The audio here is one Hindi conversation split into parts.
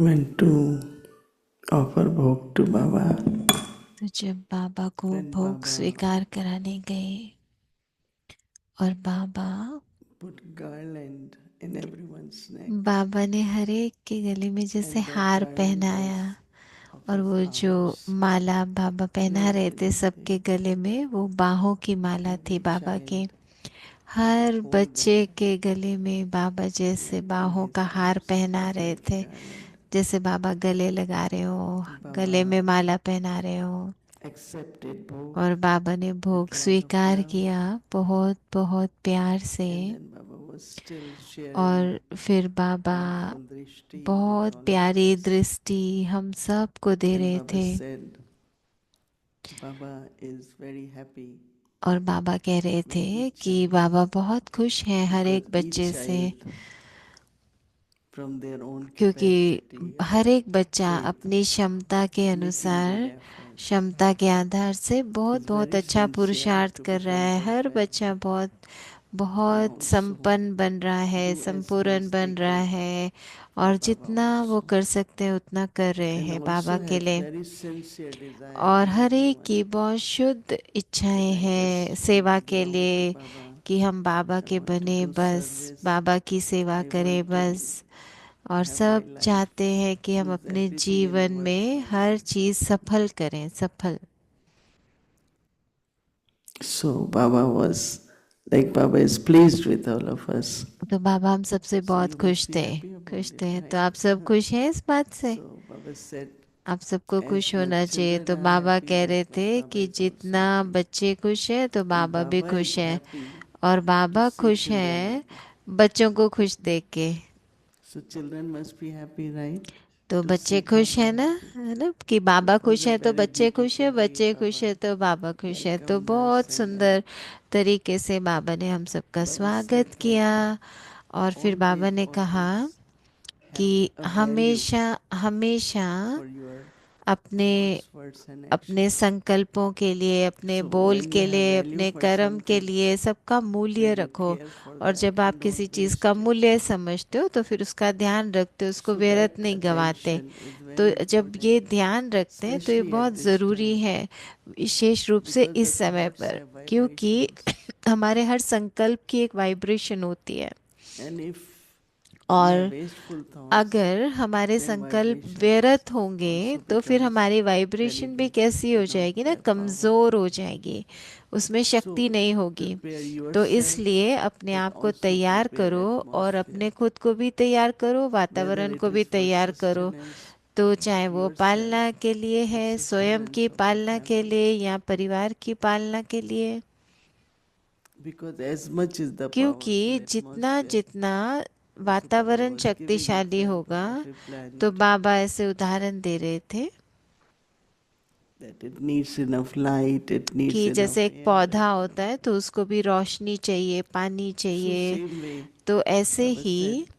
went to offer bhog to Baba, तो जब बाबा को and भोग Baba स्वीकार कराने गए और put garland in everyone's neck, बाबा ने हर एक के गले में जैसे and that हार garland पहनाया। was of और his वो जो arms. माला बाबा पहना रहे थे Everybody, सबके गले में, वो बाहों की माला थी every बाबा के। child हर wore बच्चे that, के गले में बाबा जैसे wrapping बाहों his का हार arms पहना रहे like a थे, garland. जैसे बाबा गले लगा रहे हो, गले में Baba माला पहना रहे हो। accepted bhog और बाबा ने भोग with lot of स्वीकार love, किया बहुत बहुत प्यार से। and then Baba was still sharing और फिर बाबा beautiful drishti with बहुत all of प्यारी us. दृष्टि हम सब को दे And रहे Baba थे। said, Baba is very happy और बाबा कह रहे with थे each कि child बाबा बहुत खुश हैं हर because एक each बच्चे से, child from their own क्योंकि capacity हर of एक बच्चा faith अपनी क्षमता के making good अनुसार, effort क्षमता के आधार से बहुत is बहुत very अच्छा sincere पुरुषार्थ to कर रहा become है। हर perfect बच्चा बहुत and बहुत also संपन्न बन रहा है, do as संपूर्ण much they बन रहा can है। for और Baba जितना वो also, कर सकते हैं उतना कर रहे and हैं also बाबा के has लिए। very sincere desire और in हर एक everyone की बहुत शुद्ध that इच्छाएं I हैं just want सेवा to के belong to लिए, Baba, कि हम बाबा I के want to बने, do बस service, बाबा की सेवा I करें want to बस। और have my सब life चाहते हैं कि हम with अपने everything in जीवन our में हर hand. चीज सफल करें, सफल। So Baba is pleased with all of us. तो बाबा हम सबसे So बहुत you खुश must be थे, happy खुश about it, थे। तो right? आप सब खुश हैं इस बात से? So Baba said, आप सबको खुश as my होना चाहिए। children तो are बाबा happy, कह रहे that थे much Baba कि is also जितना happy. बच्चे खुश हैं तो And बाबा भी Baba खुश is हैं। happy और to बाबा see खुश children हैं happy. बच्चों को खुश देख के। So children must be happy, right? तो To बच्चे see खुश Baba है ना, happy. है ना, कि बाबा It was खुश a है तो very बच्चे खुश है, beautiful way बच्चे खुश Baba है तो बाबा खुश है। तो welcomed us, बहुत and then सुंदर तरीके से बाबा ने हम सबका Baba स्वागत said that किया। और फिर बाबा always, ने कहा always कि have a value हमेशा हमेशा for your अपने thoughts, words, and अपने action. संकल्पों के लिए, अपने So बोल when you के have लिए, value अपने for कर्म के something, लिए सबका मूल्य then you रखो। care for और that जब आप and किसी don't चीज़ का waste it. मूल्य समझते हो तो फिर उसका ध्यान रखते हो, उसको So व्यर्थ that नहीं गंवाते। attention is तो very जब ये important, ध्यान रखते हैं तो ये especially at बहुत this ज़रूरी time, है, विशेष रूप से because the इस समय thoughts पर, have क्योंकि vibrations. हमारे हर संकल्प की एक वाइब्रेशन होती है। And if we have और wasteful thoughts, अगर हमारे then संकल्प vibrations व्यर्थ होंगे also तो फिर becomes हमारी very वाइब्रेशन भी weak. कैसी They हो don't जाएगी ना, have power. कमज़ोर हो जाएगी, उसमें शक्ति So नहीं होगी। prepare तो yourself, इसलिए अपने but आप को also तैयार prepare करो, और atmosphere. अपने खुद को भी तैयार करो, Whether वातावरण it को भी is for तैयार करो। sustenance तो of चाहे वो yourself पालना के लिए or है, स्वयं sustenance की of the पालना के family. लिए, या परिवार की पालना के लिए। Because as much is the क्योंकि powerful जितना atmosphere, जितना so Baba वातावरण was giving शक्तिशाली example होगा, of a तो plant बाबा ऐसे उदाहरण दे रहे थे that it needs enough light, it needs कि enough जैसे एक air, पौधा that kind होता of है thing. तो उसको भी रोशनी चाहिए, पानी So चाहिए। same way, तो ऐसे Baba ही said,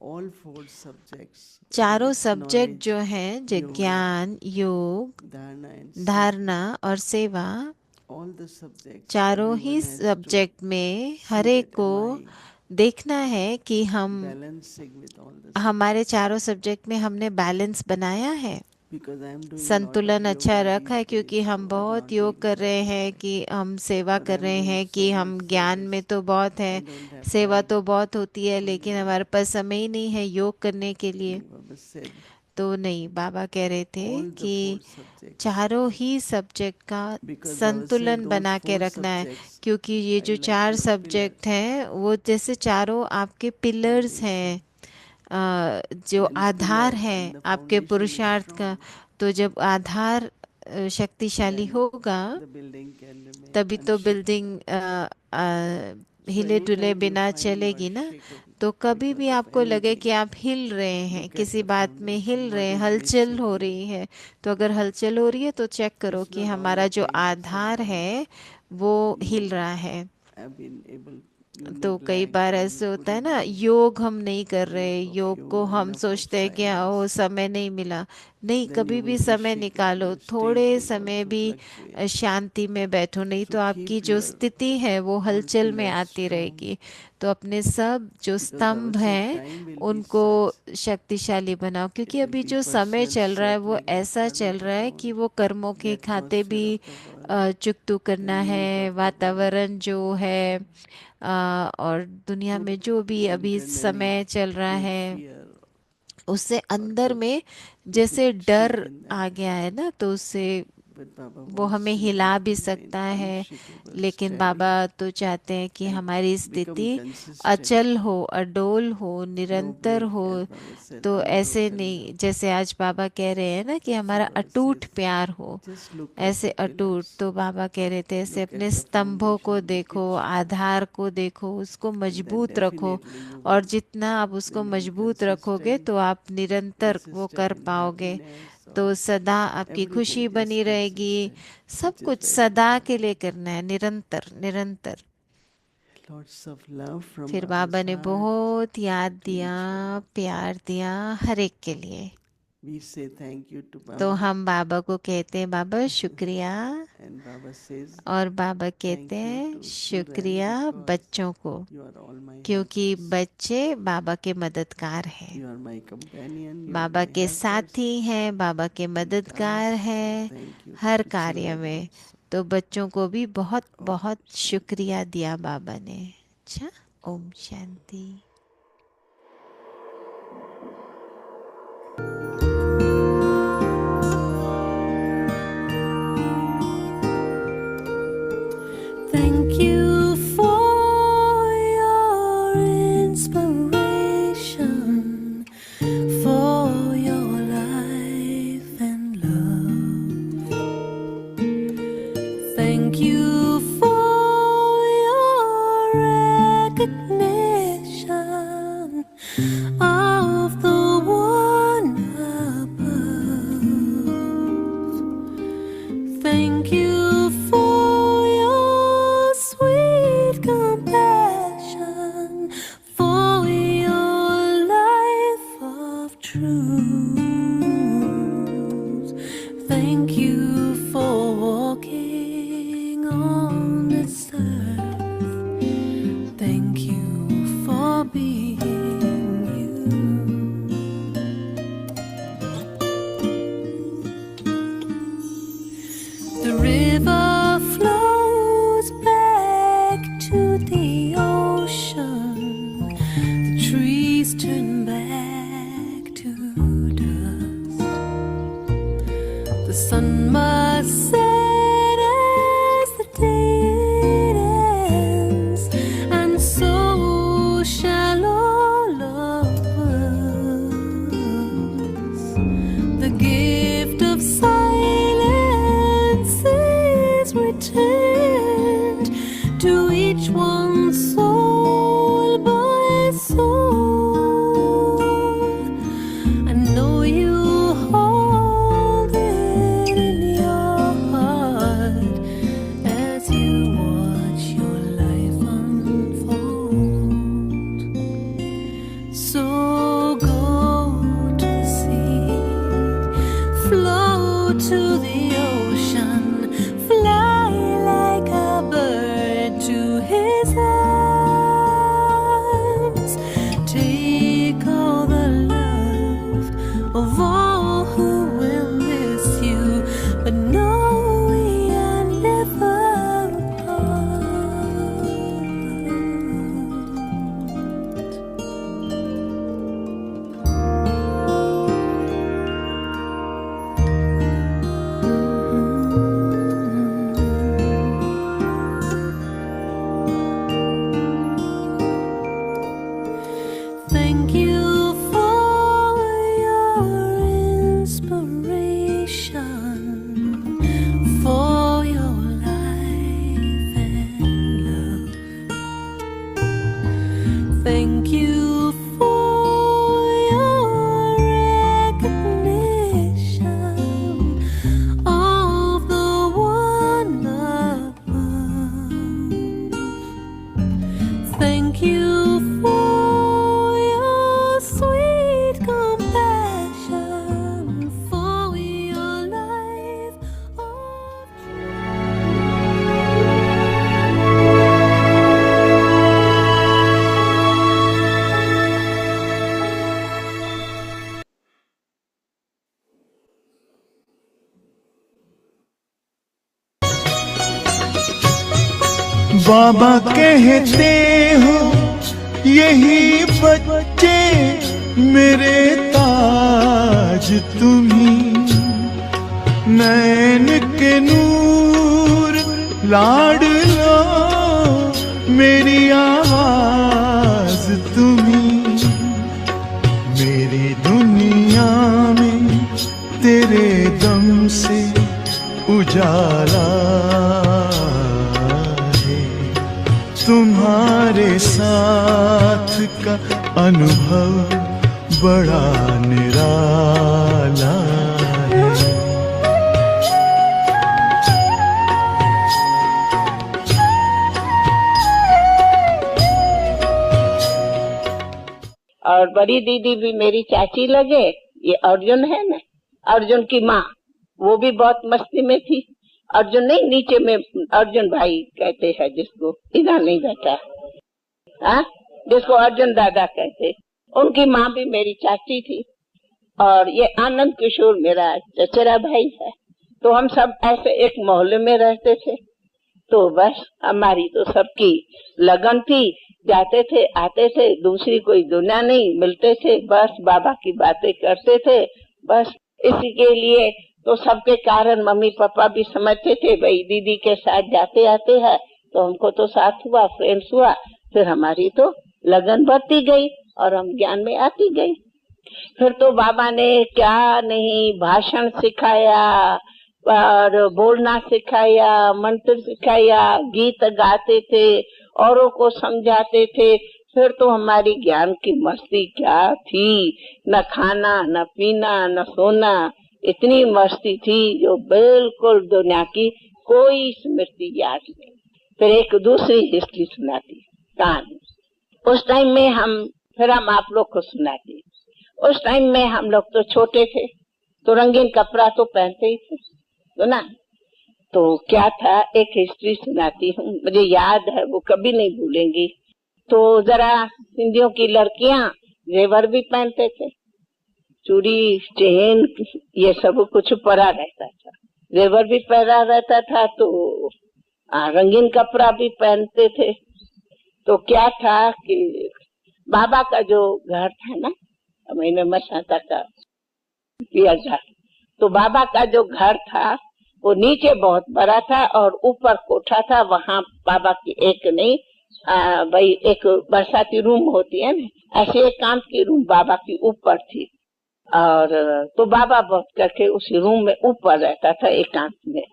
all four subjects, whether चारों it's सब्जेक्ट knowledge, जो हैं, yoga, ज्ञान, योग, dharana, and seva, धारणा और सेवा, all the subjects, चारों ही everyone has to सब्जेक्ट में see हर एक that को am I देखना है कि हम balancing with all the हमारे subjects. चारों सब्जेक्ट में हमने बैलेंस बनाया है, Because I am doing lot of संतुलन अच्छा yoga रखा these है। क्योंकि days, हम so I बहुत don't योग need कर रहे subjects हैं, like कि that. हम सेवा Or I कर am रहे doing हैं, so कि much हम ज्ञान में service, तो बहुत I है, don't have सेवा time तो बहुत होती है, for लेकिन yoga. हमारे पास समय ही नहीं है योग करने के लिए। No, Baba said, तो नहीं, बाबा कह रहे थे all the four कि subjects. चारों ही सब्जेक्ट का Because Baba said, संतुलन those बना के four रखना है। subjects क्योंकि ये are जो like चार your सब्जेक्ट pillars, हैं वो जैसे चारों आपके पिलर्स foundation. हैं, जो When आधार pillar and है the आपके foundation is पुरुषार्थ का। strong, तो जब आधार शक्तिशाली then होगा, the building can remain तभी तो unshaken. बिल्डिंग So हिले डुले anytime you बिना find you are चलेगी ना। shaken तो कभी भी because of आपको लगे anything, कि आप हिल रहे हैं, look at किसी the बात में हिल foundation. रहे What हैं, is हलचल हो basically? रही है, तो अगर हलचल हो रही है तो चेक करो It's कि not हमारा only जो pain, but आधार sometimes है वो हिल you रहा है। have been able तो कई बार ऐसे होता है ना, योग हम नहीं कर रहे, योग को हम सोचते हैं कि ओ समय नहीं मिला। नहीं, कभी भी समय निकालो, थोड़े समय भी शांति में बैठो, नहीं तो आपकी जो स्थिति है वो हलचल में आती रहेगी। तो अपने सब जो स्तंभ हैं उनको शक्तिशाली बनाओ, क्योंकि अभी जो समय चल रहा है वो ऐसा चल रहा है कि वो कर्मों के खाते भी चुकतू करना है। वातावरण जो है और दुनिया में जो भी अभी समय चल रहा है, उससे अंदर में जैसे डर आ गया है ना, तो उससे वो हमें हिला भी सकता है। लेकिन बाबा तो चाहते हैं कि हमारी स्थिति अचल हो, अडोल हो, निरंतर हो। तो ऐसे नहीं, जैसे आज बाबा कह रहे हैं ना कि हमारा अटूट प्यार हो, ऐसे अटूट। तो बाबा कह रहे थे ऐसे अपने स्तंभों को देखो, आधार को देखो, उसको मजबूत रखो। और जितना आप उसको मजबूत रखोगे तो आप निरंतर वो कर पाओगे। तो सदा आपकी खुशी बनी रहेगी। सब कुछ सदा के लिए करना है, निरंतर निरंतर। फिर बाबा ने बहुत याद दिया, प्यार दिया हर एक के लिए। तो हम बाबा को कहते हैं बाबा शुक्रिया, और बाबा कहते हैं शुक्रिया बच्चों को, क्योंकि बच्चे बाबा के मददगार हैं, बाबा के साथी हैं, बाबा के मददगार हैं हर कार्य में। तो बच्चों को भी बहुत बहुत शुक्रिया दिया बाबा ने। अच्छा, Om Shanti. Thank you for your inspiration, for your life and love. Thank you for your recognition of the one above. Thank you for your sweet compassion, for your life of truth. Thank you for walking on this earth. Thank you for being you. The river flows back to the ocean. The trees turn back to dust. The sun must set as the day ends, and so shall all of us. The gift of silence is returned to each one's soul by soul. I know you hold it in your heart as you watch your life unfold. So go to the sea, flow to the ocean, fly like a bird to his arms. Take all the love of all who will miss you, but know we are never apart. Thank you for your बाबा कहते हो यही बच्चे मेरे ताज तुम्ही, नैन के नूर लाडलो मेरी आवाज तुम्ही, मेरी दुनिया में तेरे दम से उजाला है, तुम्हारे साथ का अनुभव बड़ा निराला है। और बड़ी दीदी भी मेरी चाची लगे। ये अर्जुन है ना, अर्जुन की माँ, वो भी बहुत मस्ती में थी। अर्जुन नहीं, नीचे में अर्जुन भाई कहते हैं जिसको, इधर नहीं बैठा, हाँ, जिसको अर्जुन दादा कहते, उनकी माँ भी मेरी चाची थी। और ये आनंद किशोर मेरा चचेरा भाई है। तो हम सब ऐसे एक मोहल्ले में रहते थे। तो बस हमारी तो सबकी लगन थी, जाते थे आते थे, दूसरी कोई दुनिया नहीं, मिलते थे, बस बाबा की बातें करते थे। बस इसी के लिए तो सबके कारण मम्मी पापा भी समझते थे भाई दीदी के साथ जाते आते हैं, तो हमको तो साथ हुआ, फ्रेंड्स हुआ, फिर हमारी तो लगन बढ़ती गई और हम ज्ञान में आती गई। फिर तो बाबा ने क्या नहीं भाषण सिखाया और बोलना सिखाया, मंत्र सिखाया, गीत गाते थे, औरों को समझाते थे। फिर तो हमारी ज्ञान की मस्ती क्या थी, न खाना न पीना न सोना, इतनी मस्ती थी जो बिल्कुल दुनिया की कोई स्मृति याद नहीं। फिर एक दूसरी हिस्ट्री सुनाती कहानी। उस टाइम में हम आप लोग को सुनाती। उस टाइम में हम लोग तो छोटे थे, तो रंगीन कपड़ा तो पहनते ही थे, तो ना। तो क्या था, एक हिस्ट्री सुनाती हूँ, मुझे याद है, वो कभी नहीं भूलेंगी। तो जरा सिंधियों की लड़कियां जेवर भी पहनते थे, चूड़ी चेन ये सब कुछ परा रहता था, जेवर भी पहना रहता था, तो रंगीन कपड़ा भी पहनते थे। तो क्या था कि बाबा का जो घर था ना, मैंने मसाता का पिया घर, तो बाबा का जो घर था वो नीचे बहुत बड़ा था और ऊपर कोठा था। वहाँ बाबा की एक नहीं भाई एक बरसाती रूम होती है ना, ऐसे एक कांच की रूम बाबा की ऊपर थी। और तो बाबा बहुत करके उसी रूम में ऊपर रहता था एकांत में।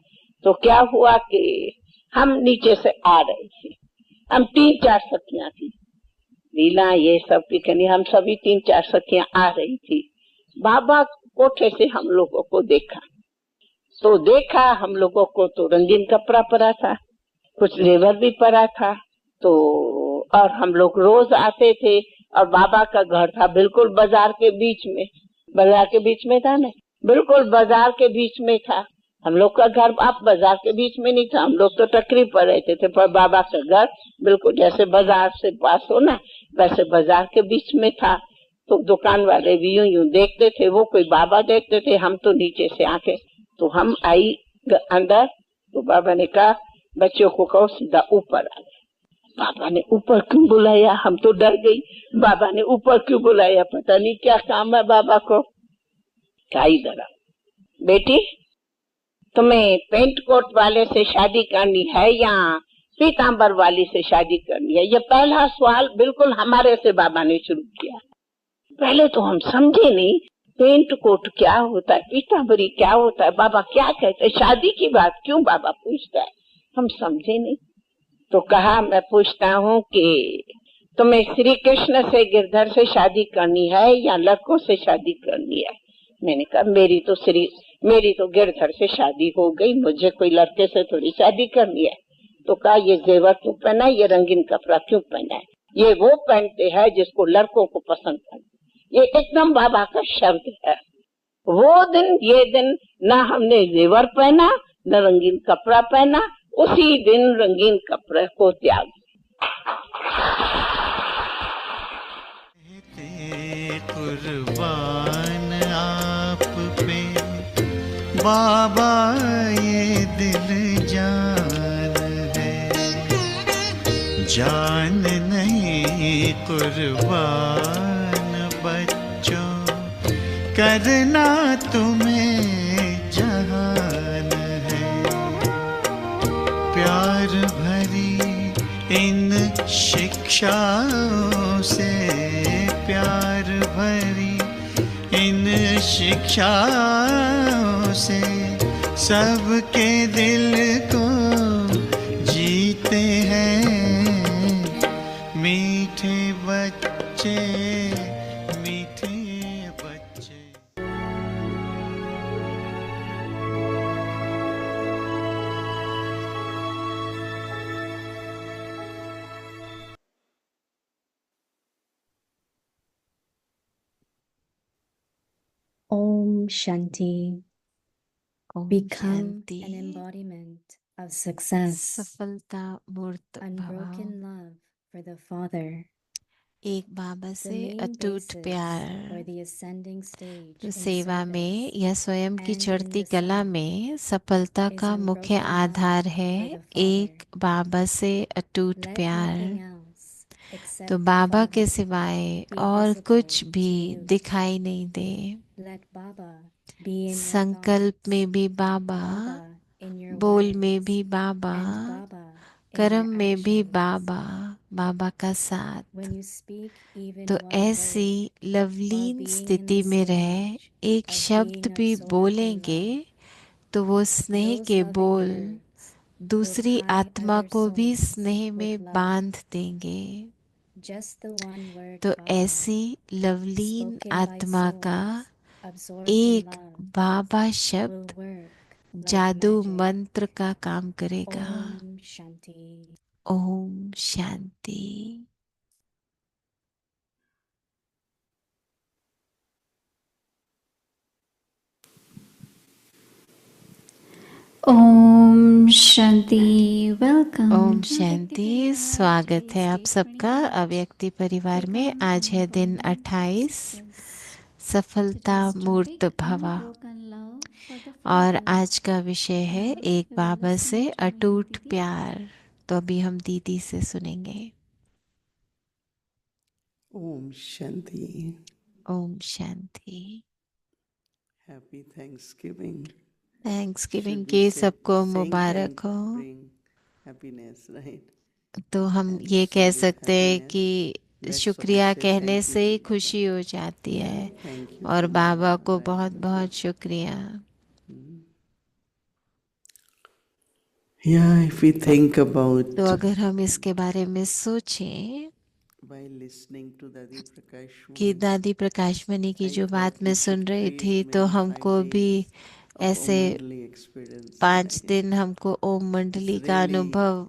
तो क्या हुआ कि हम नीचे से आ रहे थे, हम 3-4 सखियां थी, लीला ये सब की कनी, हम सभी 3-4 सखियां आ रही थी। बाबा कोठे से हम लोगों को देखा, तो देखा हम लोगों को तो रंगीन कपड़ा पड़ा था, कुछ जेवर भी पड़ा था। तो और हम लोग रोज आते थे और बाबा का घर था बिल्कुल बाजार के बीच में, बाजार के बीच में था ना, बिल्कुल बाजार के बीच में था। हम लोग का घर आप बाजार के बीच में नहीं था, हम लोग तो टकरी पर रहते थे, पर बाबा का घर बिल्कुल जैसे बाजार से पास हो ना वैसे बाजार के बीच में था। तो दुकान वाले भी यूं देखते थे, वो कोई बाबा देखते थे, हम तो नीचे से आके, तो हम आई अंदर। तो बाबा ने कहा बच्चों को कहो सीधा ऊपर आ गए। बाबा ने ऊपर क्यों बुलाया, हम तो डर गई, बाबा ने ऊपर क्यों बुलाया, पता नहीं क्या काम है बाबा को। क्या इधर बेटी, तुम्हें पेंट कोट वाले से शादी करनी है या पीतांबर वाली से शादी करनी है? ये पहला सवाल बिल्कुल हमारे से बाबा ने शुरू किया। पहले तो हम समझे नहीं पेंट कोट क्या होता है, पीतांबरी क्या होता है, बाबा क्या कहते हैं, शादी की बात क्यों बाबा पूछता है, हम समझे नहीं। तो कहा मैं पूछता हूँ कि तुम्हें श्री कृष्ण से गिरधर से शादी करनी है या लड़कों से शादी करनी है? मैंने कहा मेरी तो गिरधर से शादी हो गई, मुझे कोई लड़के से थोड़ी शादी करनी है। तो कहा ये जेवर क्यों पहना है, ये रंगीन कपड़ा क्यों पहना है, ये वो पहनते हैं जिसको लड़कों को पसंद है। ये एकदम बाबा का शब्द है। वो दिन ये दिन ना हमने जेवर पहना न रंगीन कपड़ा पहना, उसी दिन रंगीन कपड़े को त्याग। कुर्बान आप पे बाबा ये दिल जान है, जान नहीं कुर्बान बच्चों, करना तुम्हें जहान है। प्यार भरी इन शिक्षाओं से, प्यार भरी इन शिक्षाओं से सबके दिल को जीते हैं मीठे बच्चे, मीठे बच्चे। Om Shanti. Om Become Shanti. an embodiment of success, सफलता मूर्त भव। unbroken love for the Father, एक बाबा the से main अटूट basis प्यार। for the ascending stage तो in सेवा में service या स्वयं की and in चढ़ती the कला Son में सफलता is का मुख्य unbroken आधार love है for the Father. एक बाबा से अटूट Let प्यार। nothing else except तो बाबा Baba के सिवाय be और visible कुछ to भी you. दिखाई नहीं दे। Let Baba be in your संकल्प thoughts, में भी बाबा, Baba in your बोल में words, भी बाबा, and Baba in कर्म your में भी actions. बाबा, बाबा का साथ। When you speak even तो one ऐसी word Lovleen of being in स्थिति the में रहे, stage एक of शब्द being भी absorbed in बोलेंगे love, तो वो स्नेह those के loving बोल words will दूसरी tie आत्मा other को भी souls स्नेह with में love. बांध देंगे। Just the one word तो Baba, ऐसी लवलीन spoken by आत्मा का souls absorbed in एक love, बाबा will शब्द work like जादू magic. मंत्र का काम करेगा। Om Shanti. ओम शांति। Om Shanti. Welcome. Om Shanti. स्वागत है आप सबका अव्यक्ति परिवार में। आज है दिन 28, सफलता मूर्त भवा, और आज का विषय है एक बाबा से अटूट प्यार। तो अभी हम दीदी से सुनेंगे। Om Shanti. Om Shanti. Happy Thanksgiving. Thanksgiving Should we की say सबको saying मुबारक thanks हो। bring happiness, right? तो हम And ये so कह with सकते हैं happiness, कि let's all शुक्रिया say कहने thank you से ही to Baba. खुशी हो जाती है। Thank you और to बाबा Baba, को right? बहुत बहुत शुक्रिया। Yeah, if we think about तो अगर हम इसके बारे में सोचें by listening to Dadi Prakash कि Muni, दादी प्रकाश मणि की I जो thought बात मैं we सुन should रही create थी, तो maybe हमको 5 भी days of ऐसे Om Mandali experience. 5 दिन हमको ओम मंडली It's का really अनुभव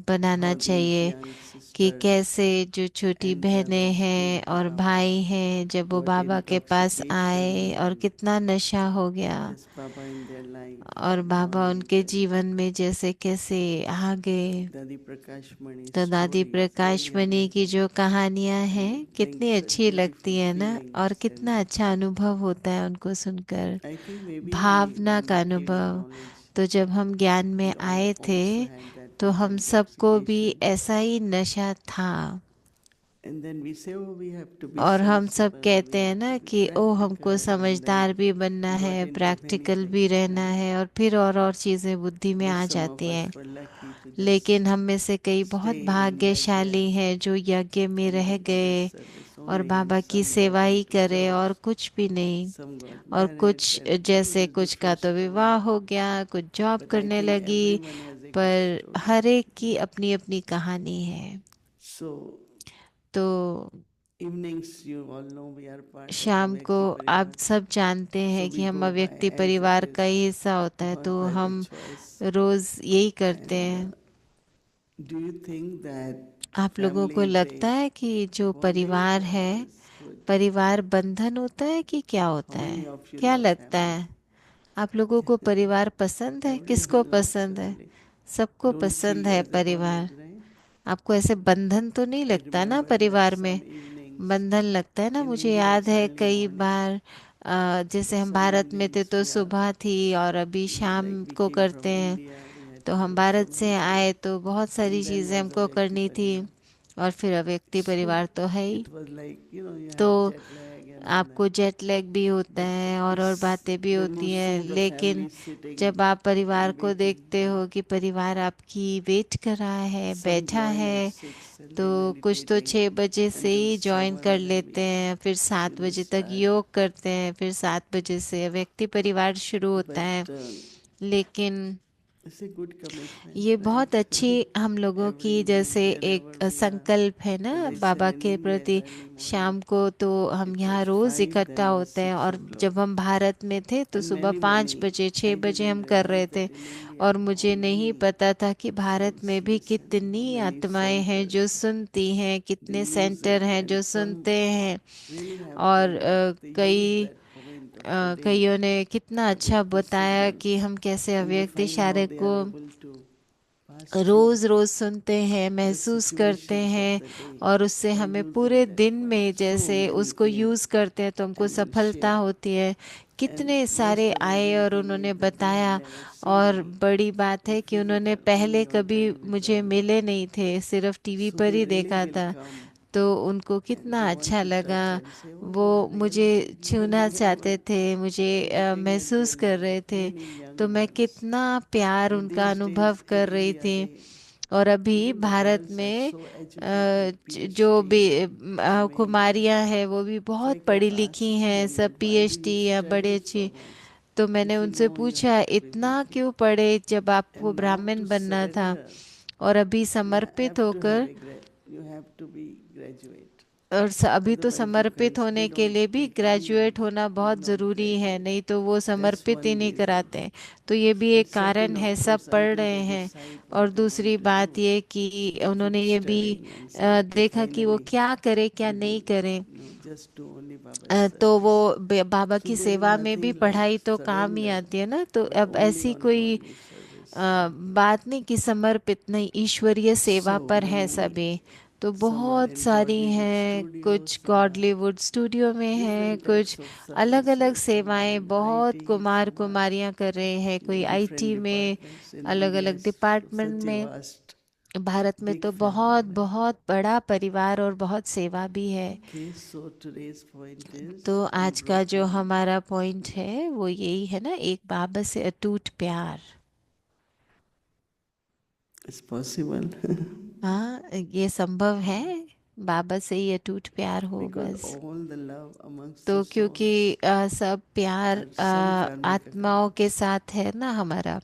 बनाना how these चाहिए young कि sisters कैसे जो छोटी and बहनें brothers हैं came to और Baba भाई हैं, जब वो got बाबा के पास आए intoxication और and कितना नशा हो गया, just Baba in their life और बाबा gone उनके into जीवन में जैसे कैसे आ गए। Dadi Prakash Mani's तो दादी story is प्रकाश really मणि की amazing जो कहानियां हैं and कितनी brings such अच्छी लगती beautiful है ना, और feelings कितना and अच्छा अनुभव होता है उनको सुनकर, I think maybe Bhavna when का we came to अनुभव। knowledge तो जब हम ज्ञान में we all आए थे also had that तो much हम सबको भी intoxication ऐसा ही नशा था। and then we say oh we have to be और हम सब sensible, कहते we हैं have to ना be कि ओ हमको practical and then समझदार भी बनना got है, into many प्रैक्टिकल भी things रहना and है, और फिर और चीज़ें बुद्धि में but आ some of जाती us हैं। were lucky to लेकिन just हम में से कई बहुत stay in like that भाग्यशाली हैं जो यज्ञ में and रह do Baba's गए service और only and बाबा की some सेवा got ही into करे और jobs, कुछ भी नहीं। some got और married कुछ and all जैसे the कुछ का different तो विवाह stories हो गया, कुछ जॉब but I करने think लगी, everyone has a good पर story. हर एक की अपनी अपनी कहानी है। So तो evenings you all know we are part of शाम को Avyakti आप Parivar. सब जानते So हैं we कि हम go by अव्यक्ति as परिवार it का is ही हिस्सा होता है, or तो by the हम choice. रोज यही करते And हैं। do you think that आप लोगों family को is लगता a है कि जो bondage परिवार or है, is good? परिवार बंधन होता है कि क्या How होता many है? of you क्या love लगता family? है? आप लोगों को परिवार पसंद है? किसको Everyone loves पसंद है? family. सबको Don't पसंद see है as a परिवार। bondage, right? आपको ऐसे बंधन तो नहीं I लगता ना remember that परिवार में? some evenings बंधन लगता है ना। in मुझे India याद it's है early कई morning, बार जैसे but हम some भारत में थे evenings तो we are सुबह थी और अभी शाम like we को came करते from हैं। India, we had तो हम भारत से आए तो बहुत सारी चीज़ें हमको करनी थी, और फिर अव्यक्ति परिवार तो है ही, It was like, you तो have jet lag and all आपको जेट लैग भी होता है और बातें भी when होती you हैं, see the लेकिन family sitting जब आप परिवार and को waiting, देखते हो कि परिवार आपकी वेट कर रहा है, some बैठा join है, at 6 and तो they कुछ तो meditating 6 बजे से until ही ज्वाइन 7 कर then लेते हैं, फिर 7 बजे तक start. योग करते हैं, फिर 7 बजे से व्यक्ति परिवार शुरू होता है। But लेकिन it's a good commitment, ये बहुत right? अच्छी हम लोगों की Every जैसे week, एक whenever we are, संकल्प है ना whether it's बाबा in के India प्रति। early morning, शाम को तो हम it यहाँ was रोज 5, इकट्ठा then was होते हैं, 6 और o'clock. जब हम भारत में थे तो And सुबह many, 5 बजे, I 6 बजे didn't हम कर रहे realize थे। that in India और मुझे नहीं only पता था कि भारत में souls भी listen, कितनी many आत्माएं हैं जो centers. सुनती हैं, They कितने use सेंटर it हैं and जो some सुनते हैं। really have और talent. They use कई that point of the day कईयों ने कितना for अच्छा their बताया procedure कि हम कैसे and they अव्यक्ति find how इशारे they को are able to pass through रोज रोज सुनते हैं, the महसूस करते situations of हैं, the day और उससे and हमें use पूरे it that दिन point. में So जैसे many उसको came यूज करते हैं तो हमको and will सफलता share. होती है। And कितने most सारे आए amazing और thing उन्होंने is that they have बताया। never seen और me बड़ी बात in है कि उन्होंने physical, पहले only on कभी मुझे television. मिले नहीं थे, सिर्फ टीवी So पर they ही really देखा will था। come तो उनको and कितना they want अच्छा to लगा, touch and say, oh, वो you are मुझे really, you छूना really have चाहते थे, मुझे looking at महसूस them कर रहे थे। remaining young तो मैं ones. कितना प्यार In उनका these days अनुभव in कर रही India, थी। they और अभी even the Bharat girls are में so educated, जो भी PhD, MA, कुमारियां हैं वो भी So I बहुत पढ़ी kept लिखी asking हैं, them सब that why do PhD you या बड़े study so अच्छी। much तो मैंने if you उनसे know you पूछा have to be इतना busy? क्यों पढ़े जब आपको And now ब्राह्मण to बनना था, surrender, और अभी you समर्पित have to have होकर, you have to be graduate. और अभी तो Otherwise you समर्पित can't. होने They के don't लिए भी take anyone ग्रेजुएट होना who is बहुत not ज़रूरी है, graduate. नहीं तो वो That's समर्पित ही one नहीं reason. कराते। तो ये भी And एक कारण second, है, of सब course, पढ़ until रहे they हैं। decide और what they दूसरी want to बात do, ये कि they उन्होंने keep ये भी studying and say, okay, देखा कि वो finally क्या करे क्या we नहीं will, करें। just do only Baba's तो वो service. बाबा So की there is सेवा में भी nothing like पढ़ाई तो काम ही surrender, आती है ना। तो but अब only ऐसी on कोई godly service. बात नहीं कि समर्पित नहीं, ईश्वरीय सेवा So पर है many, सभी। तो some are बहुत in सारी Godlywood हैं, Studio, कुछ some are गॉडलीवुड स्टूडियो में हैं, different कुछ types of अलग अलग services, some are सेवाएं in बहुत IT, कुमार some are कुमारियां कर रहे हैं, कोई in different आईटी में, departments. In अलग India अलग is डिपार्टमेंट such a में। vast, भारत में big तो बहुत family. बहुत बड़ा परिवार और बहुत सेवा भी है। Okay, so today's point is तो आज का जो unbroken. हमारा पॉइंट है वो यही है ना, एक बाबा से अटूट प्यार। It's possible हाँ, ये संभव है, बाबा से ही अटूट प्यार हो because बस। all the love amongst तो the क्योंकि souls सब प्यार are some karmic आत्माओं के effects. साथ है ना हमारा,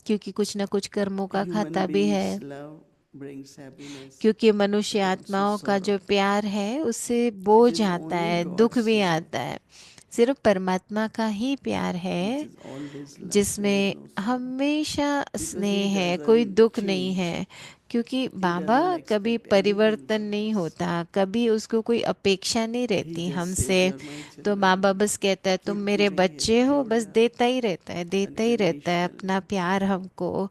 क्योंकि कुछ ना कुछ कर्मों का Human खाता भी है। beings love brings happiness, क्योंकि मनुष्य but also आत्माओं का जो sorrow. प्यार है उससे It बोझ is आता only है, दुख God's भी love आता है। सिर्फ परमात्मा का ही प्यार which है is always love. There is जिसमें no sorrow हमेशा because he स्नेह है, कोई doesn't दुख नहीं change. है। क्योंकि He बाबा doesn't कभी expect anything परिवर्तन from नहीं us. होता, कभी उसको कोई अपेक्षा नहीं He रहती just हमसे। says, "You're my तो children." बाबा बस कहता है तुम Keep मेरे giving his बच्चे हो, pure बस love देता ही रहता है, देता ही रहता है unconditionally. अपना प्यार हमको,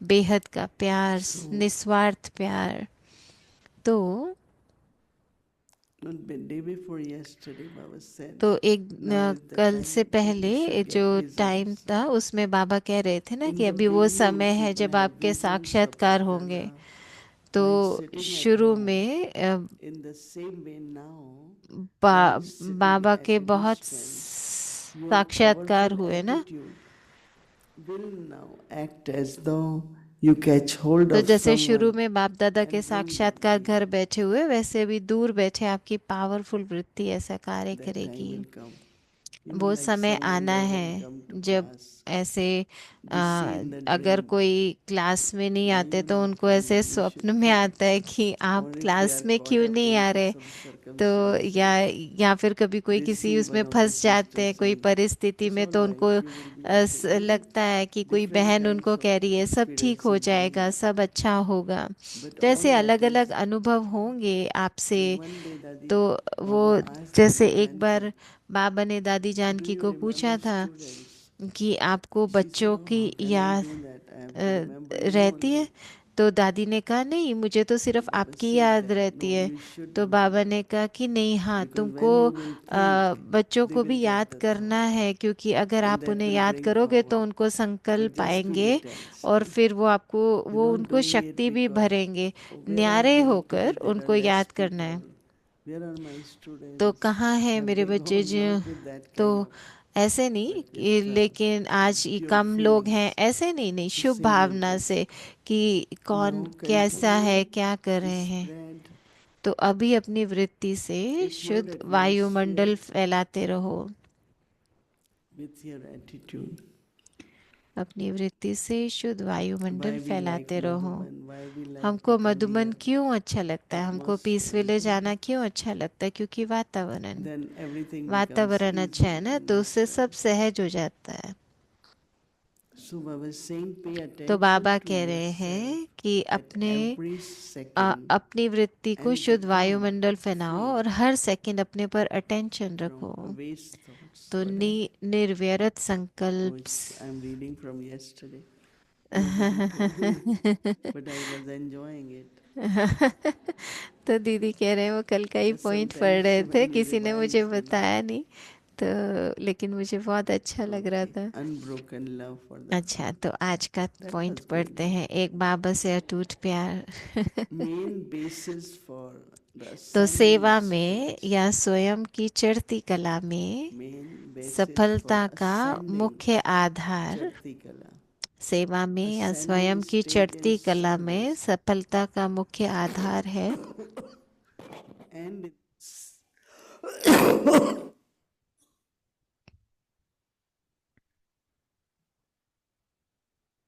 बेहद का प्यार, So, निस्वार्थ प्यार। तो day before yesterday, Baba said, तो एक now is the कल time से that पहले you should जो get टाइम results. था उसमें बाबा कह रहे थे ना In कि the अभी वो beginning, समय है people जब have आपके visions of साक्षात्कार होंगे। Bapdada, तो like sitting at शुरू home. में In the same way now, बा, while sitting बाबा at के a बहुत distance, your साक्षात्कार powerful हुए ना। attitude will now act as though you catch hold तो of जैसे शुरू someone में बाप दादा के and bring them साक्षात्कार near. घर बैठे हुए, वैसे अभी दूर बैठे आपकी पावरफुल वृत्ति ऐसा कार्य That time करेगी। will come. You know, वो like समय some आना when है come to जब class, ऐसे they see in the अगर dream, कोई क्लास में नहीं why आते you तो not उनको coming? ऐसे You should स्वप्न में come. आता है कि आप Or if they class are में caught क्यों up नहीं आ into रहे। some तो circumstance, या फिर कभी कोई they किसी see उसमें one of the फंस जाते हैं, sisters कोई saying, परिस्थिति "It's में, all तो right, उनको you will be okay." You know, लगता है कि कोई different बहन kinds उनको of कह रही है सब ठीक हो experiences going जाएगा, on. सब अच्छा होगा। But तो all ऐसे that अलग अलग is. अनुभव होंगे आपसे। And one day, तो Dadi, वो Baba asked जैसे Dadi एक Janki, बार बाबा ने दादी "Do जानकी you को remember पूछा था students?" कि आपको She said, बच्चों "Oh, की how can I याद do that? I have to remember you रहती only." है। तो दादी ने कहा नहीं, मुझे तो सिर्फ आपकी याद रहती है। तो बाबा ने कहा कि नहीं, हाँ, तुमको बच्चों को भी याद करना है, क्योंकि अगर आप उन्हें याद करोगे तो उनको संकल्प आएंगे और फिर वो उनको शक्ति भी भरेंगे। न्यारे होकर उनको याद करना है। तो कहाँ है मेरे बच्चे जो, तो ऐसे नहीं लेकिन आज ये कम लोग हैं, ऐसे नहीं, नहीं, शुभ भावना से कि कौन कैसा है, क्या कर रहे हैं। तो अभी अपनी वृत्ति से शुद्ध वायुमंडल फैलाते रहो। with your attitude. अपनी वृत्ति से शुद्ध वायुमंडल Why we like फैलाते रहो। Madhuban, why we like हमको to come मधुबन here, क्यों अच्छा लगता है, हमको पीस विलेज आना क्यों अच्छा लगता है? क्योंकि वातावरण then everything becomes वातावरण अच्छा है easy ना, and तो उससे natural. सब सहज हो जाता है। So Baba is saying, pay तो attention बाबा to कह रहे yourself हैं कि at अपने every second अपनी वृत्ति को and शुद्ध become वायुमंडल फैलाओ free और हर सेकंड अपने पर अटेंशन from रखो। waste thoughts. तो निर्व्यर्थ संकल्प Which I'm reading from yesterday. Nobody told me, but I was enjoying it. तो दीदी कह रहे हैं वो कल का ही Just पॉइंट पढ़ sometimes रहे थे, when we किसी ने मुझे revise, बताया नहीं, तो लेकिन मुझे बहुत अच्छा लग रहा Okay, था। unbroken love for the अच्छा, तो आज का That पॉइंट was पढ़ते going हैं, एक बाबा से अटूट प्यार। main basis for the तो ascending सेवा में stage. या स्वयं की चढ़ती कला में Main basis for सफलता का ascending मुख्य आधार, Chatti Kala. सेवा में या स्वयं Ascending की state चढ़ती in कला में service सफलता का मुख्य आधार है। and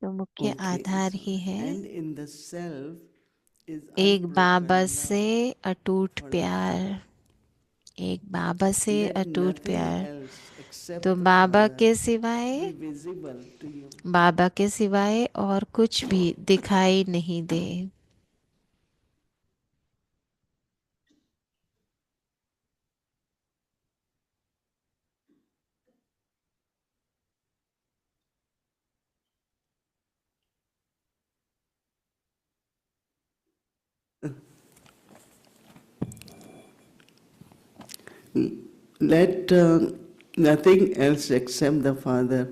तो मुख्य okay, Aadhaar it's he alright. है And in the self is एक बाबा unbroken से love अटूट for the प्यार, Father. एक बाबा से Let अटूट nothing प्यार। else except तो the बाबा Father के be सिवाय, visible to you. बाबा के सिवाय और कुछ भी दिखाई नहीं दे। Let nothing else except the Father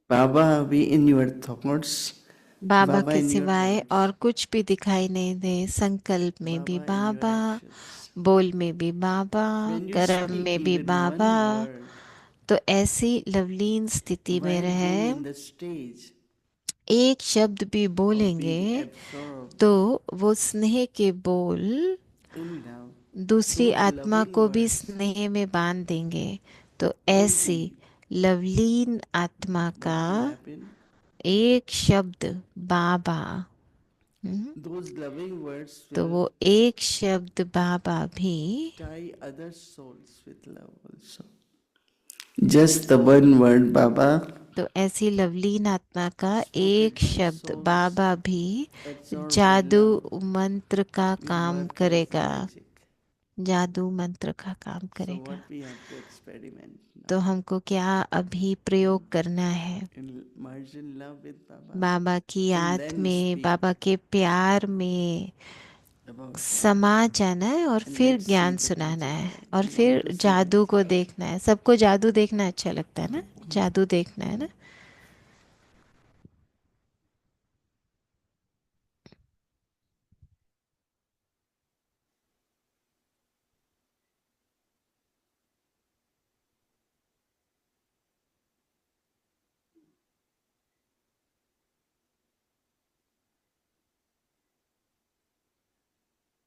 Baba be in your thoughts, Baba Baba के in your सिवाय words, और कुछ भी दिखाई नहीं दे। संकल्प में भी Baba in your Baba, actions. बोल में भी बाबा, When you कर्म speak में भी even बाबा। one word, तो ऐसी लवलीन स्थिति में while being रहे, in the stage, एक शब्द भी of बोलेंगे being absorbed तो वो स्नेह के बोल in love, दूसरी those आत्मा loving को भी words स्नेह में बांध देंगे। तो will ऐसी be लवलीन आत्मा what का will happen. एक शब्द बाबा, हम्म, Those loving words तो will वो एक शब्द बाबा भी tie other souls with love also. Just the one word, Baba, तो ऐसी लवलीन आत्मा का spoken एक by शब्द souls बाबा भी absorbed by जादू love मंत्र का will काम work as करेगा, magic. जादू मंत्र का काम So करेगा। what we have to experiment तो now? हमको क्या अभी प्रयोग करना है? In merge in love with Baba बाबा की and याद then में, speak बाबा के प्यार में about Baba. समा जाना है और And फिर let's ज्ञान see the सुनाना magic. है I और want फिर to see जादू को magic. देखना है। सबको जादू देखना अच्छा लगता है ना, जादू देखना है ना।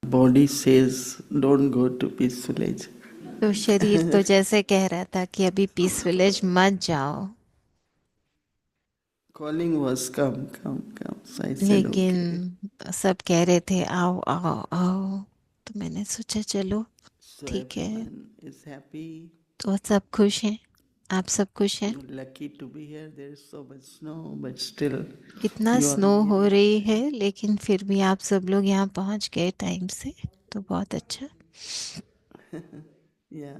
Body says, don't go to peace village. तो शरीर तो जैसे कह रहा था कि अभी पीस विलेज मत जाओ, Calling was come, come, come. So I said, लेकिन okay. सब कह रहे थे आओ आओ आओ, तो मैंने सोचा चलो So ठीक है। everyone is happy. तो सब खुश हैं, आप सब खुश हैं। You're lucky to be here. There is so much snow, but still कितना you are स्नो हो here. रही है, लेकिन फिर भी आप सब लोग यहाँ पहुँच गए टाइम से, तो बहुत अच्छा। Yeah.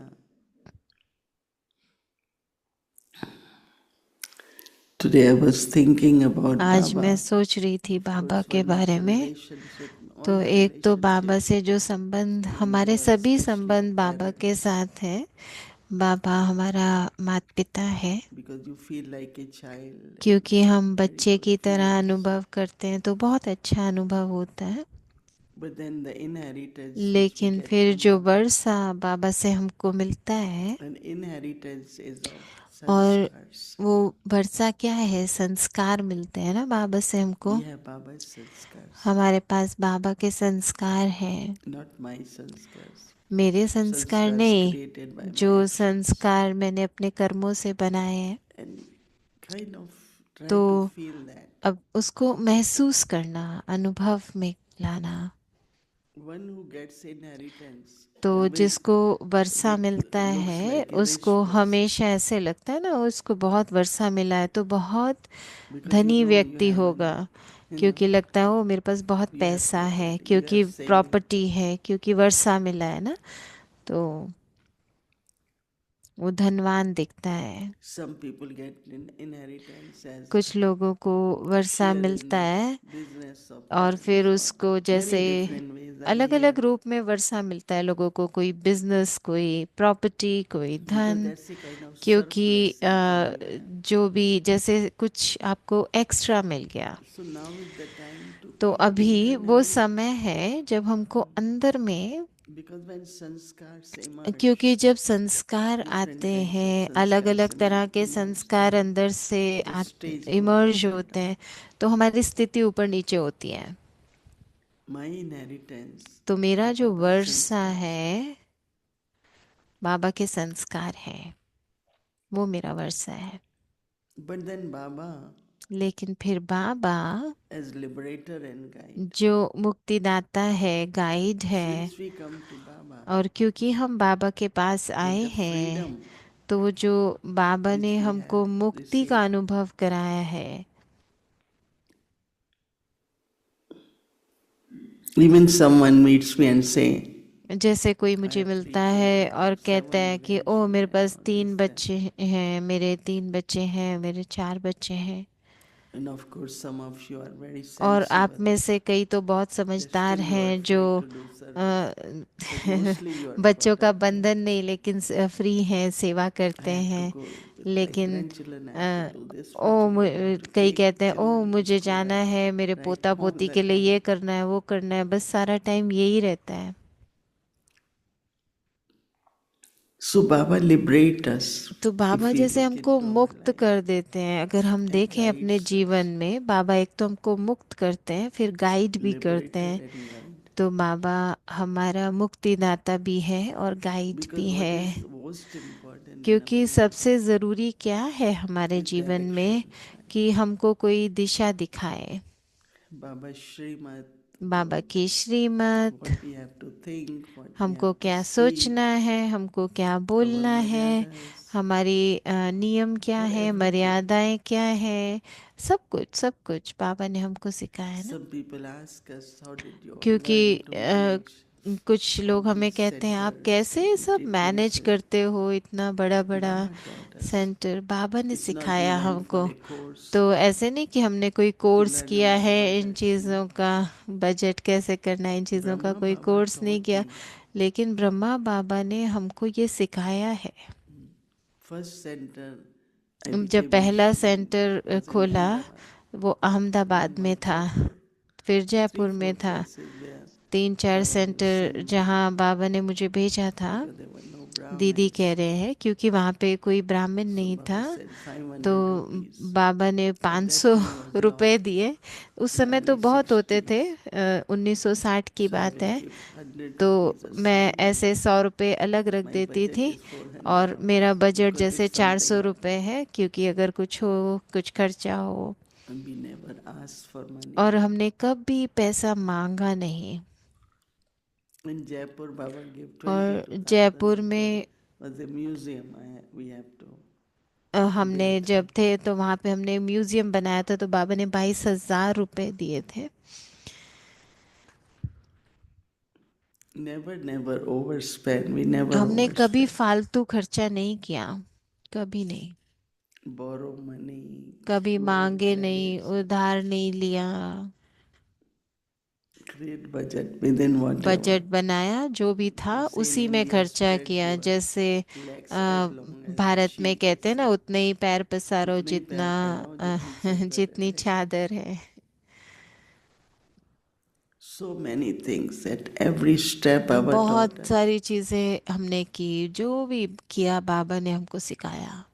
Today I was thinking about आज Baba. मैं सोच रही थी Of बाबा course, के one is बारे the में। relationship, all तो the एक तो बाबा relationships से जो संबंध, with हमारे God, सभी especially संबंध our बाबा के parents, साथ है। बाबा हमारा माता पिता है, because you feel like a child क्योंकि and हम very बच्चे good की तरह feelings. अनुभव करते हैं तो बहुत अच्छा अनुभव होता है। But then the inheritance which we लेकिन get फिर from जो Baba, वर्षा बाबा से हमको मिलता है, an inheritance is of और sanskars. वो वर्षा क्या है, संस्कार मिलते हैं ना बाबा से हमको। We have Baba's sanskars, हमारे पास बाबा के संस्कार हैं, not my sanskars. मेरे संस्कार Sanskars नहीं, created by my जो actions. संस्कार मैंने अपने कर्मों से बनाए हैं। And kind of try तो to feel that. अब उसको महसूस करना, अनुभव में लाना। One who gets inheritance तो always जिसको वर्षा मिलता looks है like a rich उसको person, हमेशा ऐसे लगता है ना, उसको बहुत वर्षा मिला है तो बहुत because धनी you व्यक्ति have होगा, an, क्योंकि लगता है वो मेरे पास बहुत you have पैसा है, property, you क्योंकि have savings. प्रॉपर्टी है, क्योंकि वर्षा मिला है ना, तो वो धनवान दिखता है। Some people get inheritance as कुछ लोगों को वर्षा share in मिलता है business or और property. फिर So उसको जैसे many different ways I अलग hear, अलग रूप में वर्षा मिलता है लोगों को, कोई बिजनेस, कोई प्रॉपर्टी, कोई because धन। that's a kind of क्योंकि surplus something you have. जो भी जैसे कुछ आपको एक्स्ट्रा मिल गया, So now is the time to तो keep अभी वो internally, समय है जब हमको अंदर में, because when sanskars emerge, क्योंकि जब संस्कार different आते kinds of हैं, अलग sanskars अलग तरह के emerge, संस्कार अंदर से the stage goes emerge up and होते down. हैं, तो हमारी स्थिति ऊपर नीचे होती है। My inheritance तो मेरा are जो Baba's वर्षा sanskars. है बाबा के संस्कार है, वो मेरा वर्षा है। But then Baba, लेकिन फिर बाबा as liberator and guide, जो मुक्तिदाता है, गाइड है, since we come to Baba, और क्योंकि हम बाबा के पास then आए the हैं, freedom तो वो जो बाबा which ने we हमको have मुक्ति का received, अनुभव कराया है, even someone meets me and say, जैसे कोई I मुझे have 3 मिलता है children, और कहता 7 है कि ओ मेरे grandchildren, pass or 3 this, that. बच्चे हैं, मेरे 3 बच्चे हैं, मेरे 4 बच्चे हैं। And of course, some of you are very और आप sensible. में से कई तो बहुत That समझदार still you are हैं जो free to do service. But mostly you are बच्चों का protected. बंधन नहीं, लेकिन फ्री हैं, सेवा I करते have to हैं। go with my लेकिन grandchildren, I have to do this for O children, I have to कई take कहते हैं ओ children to मुझे school, जाना है, मेरे right? पोता All पोती the के लिए time. ये करना है, वो करना है, बस सारा टाइम यही रहता है। So Baba liberate us तो if बाबा we जैसे look हमको into our मुक्त life कर देते हैं, अगर हम and देखें अपने guides us, जीवन में, बाबा एक तो हमको मुक्त करते हैं, फिर गाइड भी करते liberator हैं। and guide. तो बाबा हमारा मुक्तिदाता भी है और गाइड Because भी what है, is most important in क्योंकि our life सबसे ज़रूरी क्या है हमारे is जीवन में, direction. कि हमको कोई दिशा दिखाए। Baba Srimad, बाबा की श्रीमत, what we have to think, what we हमको have to क्या speak, सोचना है, हमको क्या बोलना our है, maryadas, हमारी नियम क्या for है, everything. मर्यादाएं क्या है, सब कुछ बाबा ने हमको सिखाया है ना। Some people ask us, how did you क्योंकि learn to manage कुछ all लोग हमें these कहते हैं आप centers, कैसे सब मैनेज 250 places? करते हो, इतना बड़ा बड़ा Baba taught us. सेंटर। बाबा ने It's not we सिखाया went for हमको। a course तो ऐसे नहीं कि हमने कोई to कोर्स learn किया about है इन budget. चीज़ों का, बजट कैसे करना है, इन चीज़ों का Brahma कोई Baba कोर्स नहीं taught किया, me. लेकिन ब्रह्मा बाबा ने हमको ये सिखाया है। First center I जब became पहला Muslim सेंटर was in खोला Ahmedabad, वो अहमदाबाद then में one था, Jaipur. फिर 3, जयपुर 4 में था। places where 3-4 Baba would centre send me जहाँ बाबा ने मुझे भेजा था। because there were no दीदी Brahmins. कह रहे हैं क्योंकि वहाँ पे कोई ब्राह्मण So नहीं Baba था, said 500 तो rupees. बाबा ने At that 500 time was रुपए lot. दिए। उस In समय early तो बहुत होते 60s. थे, 1960 की So I बात will है। give 100 तो rupees मैं aside. ऐसे 100 रुपए अलग But रख my देती budget थी, is 400 और मेरा rupees बजट because जैसे if something 400 रुपए happens. है, क्योंकि अगर कुछ हो, कुछ खर्चा हो। And we never asked for money. और हमने कभी पैसा मांगा नहीं। In Jaipur, Baba gave और 22,000 जयपुर because में it was a museum. We have to हमने build. जब थे तो वहाँ पे हमने म्यूजियम बनाया था, तो बाबा ने 22,000 रुपए दिए थे। never overspend. We never हमने कभी overspend. फालतू खर्चा नहीं किया, कभी नहीं, Borrow money, कभी go on मांगे नहीं, credits, उधार नहीं लिया, create budget within whatever. Budget बनाया, जो भी था They say in उसी में India, खर्चा spread किया। your जैसे legs as a, long as the Bharat में sheet कहते हैं is. ना, उतने ही पैर पसारो उतने ही जितना पैर फैलाओ जितनी चादर जितनी है. चादर है। So many things at every step Baba taught बहुत us. सारी चीजें हमने की, जो भी किया बाबा ने हमको सिखाया।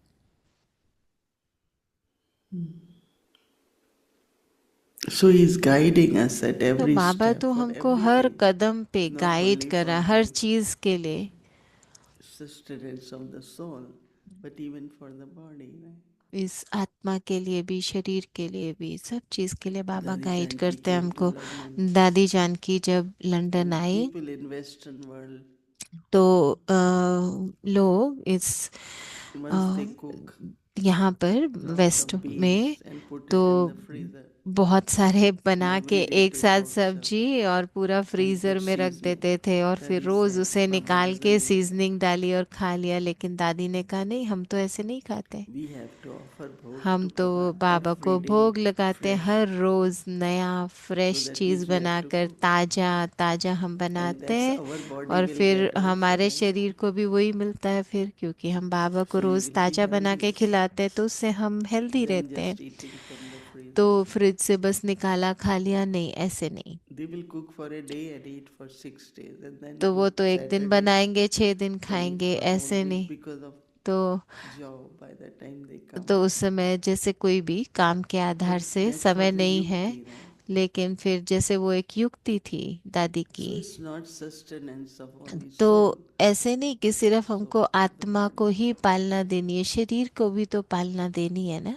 So he's guiding us at तो every बाबा step तो for हमको हर everything. कदम पे Not गाइड only कर for रहा, हर the चीज के लिए। sustenance of the soul, but even for the body. Right? इस आत्मा के लिए भी, शरीर के लिए भी, सब चीज के लिए बाबा Dadi गाइड Janki करते हैं came to हमको। London, दादी जानकी जब London and I people in Western world, तो लोग इस once they cook, यहाँ पर lots वेस्ट of में beans and put तो it in the freezer, बहुत सारे बना and के every day एक take साथ out some सब्जी और पूरा and फ्रीजर put में रख seasoning. देते थे, और फिर Daddy रोज said, उसे Baba निकाल doesn't के do that. सीजनिंग डाली और खा लिया। लेकिन दादी ने कहा नहीं, हम तो ऐसे नहीं खाते, We have to offer bhog हम to तो Baba बाबा every को day, भोग लगाते हैं, fresh, हर रोज नया so फ्रेश that चीज means we have to बनाकर, cook, ताजा ताजा हम and बनाते that's हैं। our body और will फिर get also, हमारे right? शरीर को भी वही मिलता है फिर, क्योंकि हम बाबा को So you rose will be ताजा बना healthy के खिलाते हैं, तो उससे हम हेल्दी than रहते हैं। just eating from the तो freezer. फ्रिज से बस निकाला खा लिया, नहीं, ऐसे नहीं। They will cook for a day and eat for 6 days, and then तो वो cook तो एक दिन Saturday बनाएंगे, 6 दिन and eat खाएंगे, for whole ऐसे week नहीं। because of तो job by the time they come. तो उस समय जैसे कोई भी काम के आधार But से that's समय what a नहीं है, yukti, right? लेकिन फिर जैसे वो एक युक्ति थी दादी So की। it's not sustenance of only तो soul, ऐसे नहीं कि सिर्फ so हमको for the आत्मा को body. ही पालना देनी है, शरीर को भी तो पालना देनी है ना।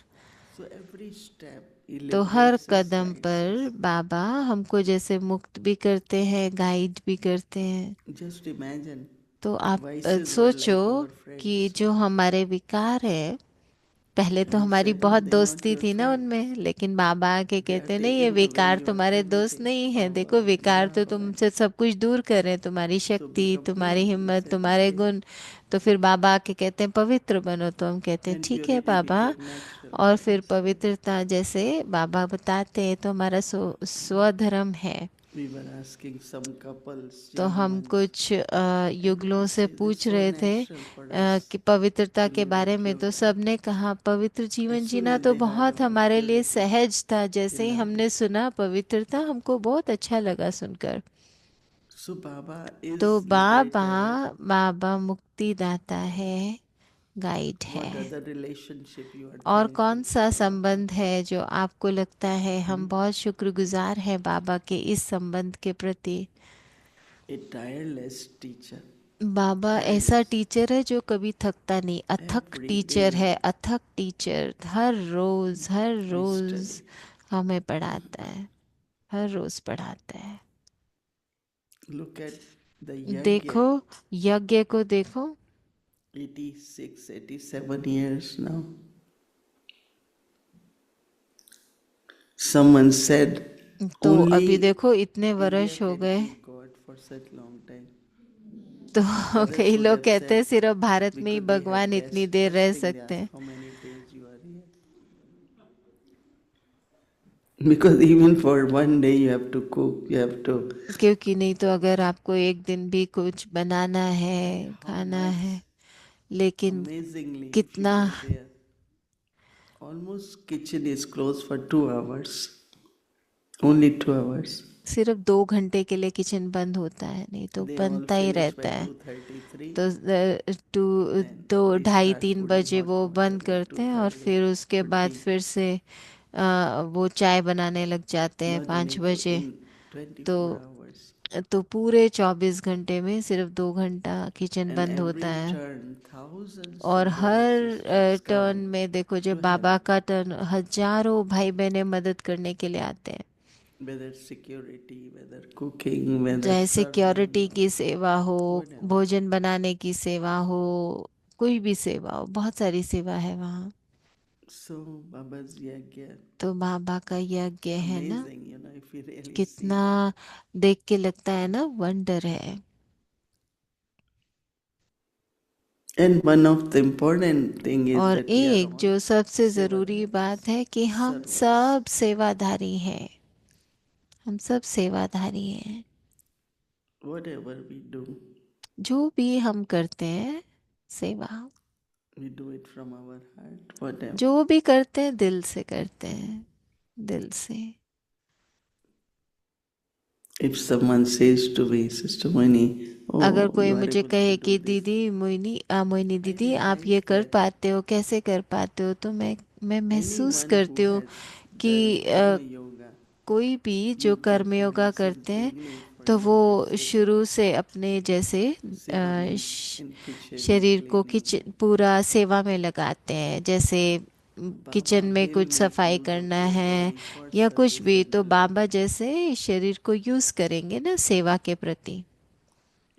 So every step he तो हर liberates us, कदम guides पर us. बाबा हमको जैसे मुक्त भी करते हैं, गाइड भी करते हैं। Just imagine, तो आप vices were सोचो like our कि friends. जो हमारे विकार है, पहले तो And he हमारी said, no, बहुत they're not दोस्ती your थी ना friends. उनमें, लेकिन बाबा आके They are कहते नहीं, ये taking away विकार your तुम्हारे दोस्त everything, नहीं है, देखो power, विकार तो love, and तुमसे सब कुछ दूर कर रहे हैं, तुम्हारी so शक्ति, become तुम्हारी pure. We हिम्मत, said, तुम्हारे okay. गुण। तो फिर बाबा आके कहते हैं पवित्र बनो, तो हम कहते हैं And ठीक है purity बाबा। became natural और for फिर us. पवित्रता जैसे बाबा बताते हैं तो हमारा स्वधर्म है। We were asking some couples, तो young हम ones, कुछ युगलों से see, this पूछ is so रहे थे natural for us कि पवित्रता to के live a बारे में, pure तो life. सबने कहा पवित्र जीवन As soon जीना as तो they heard बहुत about हमारे लिए purity, सहज था। they जैसे ही loved हमने it. सुना पवित्रता, हमको बहुत अच्छा लगा सुनकर। So Baba तो is बाबा, liberator. बाबा मुक्तिदाता है, गाइड है। What other relationship you are और कौन thankful सा for Baba? संबंध है जो आपको लगता है हम बहुत शुक्रगुजार हैं बाबा के इस संबंध के प्रति? A tireless teacher. बाबा ऐसा टीचर है जो कभी थकता नहीं, अथक Every टीचर day है, अथक टीचर। हर we रोज study. हमें पढ़ाता है, हर रोज पढ़ाता है। Look at the yajna. देखो यज्ञ को देखो, 86, 87 years now. Someone said, तो only अभी देखो इतने India वर्ष हो can गए। keep God for such long time. तो Others कई would लोग have कहते हैं said, सिर्फ भारत में ही because they have भगवान इतनी guests देर रह fasting, they सकते ask हैं। how many days you are here. Because even for one day you have to cook, you have to. क्योंकि नहीं तो अगर आपको एक दिन भी कुछ बनाना है, How खाना much? है, लेकिन Amazingly, if you कितना, go there, almost kitchen is closed for 2 hours. Only 2 hours. सिर्फ 2 घंटे के लिए किचन बंद होता है, नहीं तो They all बनता ही finish रहता by है। 2:33. तो Then दो they ढाई start तीन putting बजे hot वो water बंद by करते हैं, और 2:30 फिर उसके for बाद tea. फिर से वो चाय बनाने लग जाते हैं Not 5 only बजे। in 24 तो hours. तो पूरे 24 घंटे में सिर्फ 2 घंटा किचन And बंद होता every है। turn, thousands और of brothers her sisters turn come में देखो, to जब बाबा help, का टर्न, हजारों भाई बहनें मदद करने के लिए आते हैं। whether security, whether cooking, whether चाहे serving, सिक्योरिटी की सेवा हो, whatever. भोजन बनाने की सेवा हो, कोई भी सेवा हो, बहुत सारी सेवा है वहाँ। So Baba's yagya, तो बाबा का यज्ञ है ना, amazing, if you really see कितना that. देख के लगता है ना, वंडर है। And one of the important thing is और that we are एक all जो सबसे सेवादारी, ज़रूरी बात है कि हम servants. सब सेवाधारी हैं, हम सब सेवाधारी हैं। Whatever we do, जो भी हम करते हैं सेवा, we do it from our heart. Whatever. जो भी करते हैं दिल से करते हैं, दिल से। If someone says to me, Sister Mani, अगर oh, कोई you are मुझे able कहे to कि do this, दीदी मोइनी I दीदी आप ये realize कर that पाते हो, कैसे कर पाते हो, तो मैं महसूस anyone who करती हूँ has कि done karma yoga, कोई भी जो you कर्म just योगा mention करते हैं freely for तो your वो basic शुरू से अपने जैसे Shivaling श- in kitchen शरीर को cleaning. पूरा सेवा में लगाते हैं, जैसे किचन Baba में will कुछ make सफाई use of करना your है body for या कुछ service भी, and तो love. बाबा जैसे शरीर को यूज करेंगे ना सेवा के प्रति।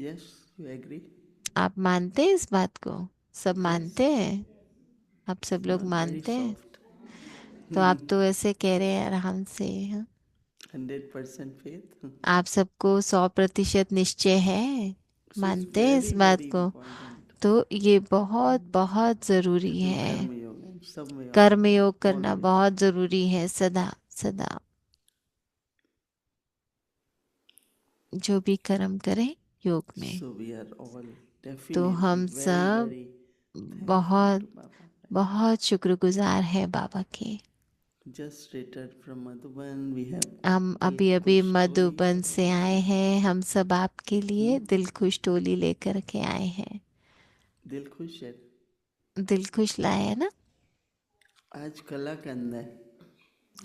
Yes, you agree? आप मानते हैं इस बात को? सब Yes. मानते हैं? आप सब You लोग are very मानते हैं? soft. तो आप तो ऐसे कह रहे हैं आराम से, हाँ? 100% faith. आप सबको 100% निश्चय है, So it's मानते हैं इस very, बात very को? important तो ये बहुत बहुत to ज़रूरी do है। karma yoga in some way or कर्म other. योग करना Always. बहुत ज़रूरी है, सदा सदा। जो भी कर्म करें योग में, So we are all तो definitely हम very, सब very thankful बहुत to Baba. बहुत शुक्रगुजार हैं बाबा के। Just returned from Madhuban, we have हम दिल अभी अभी खुश मधुबन टोली से आए हैं, हम सब आपके लिए दिल खुश टोली लेकर के आए हैं। दिल खुश है। दिल खुश लाए हैं ना? आज कलाकंद है।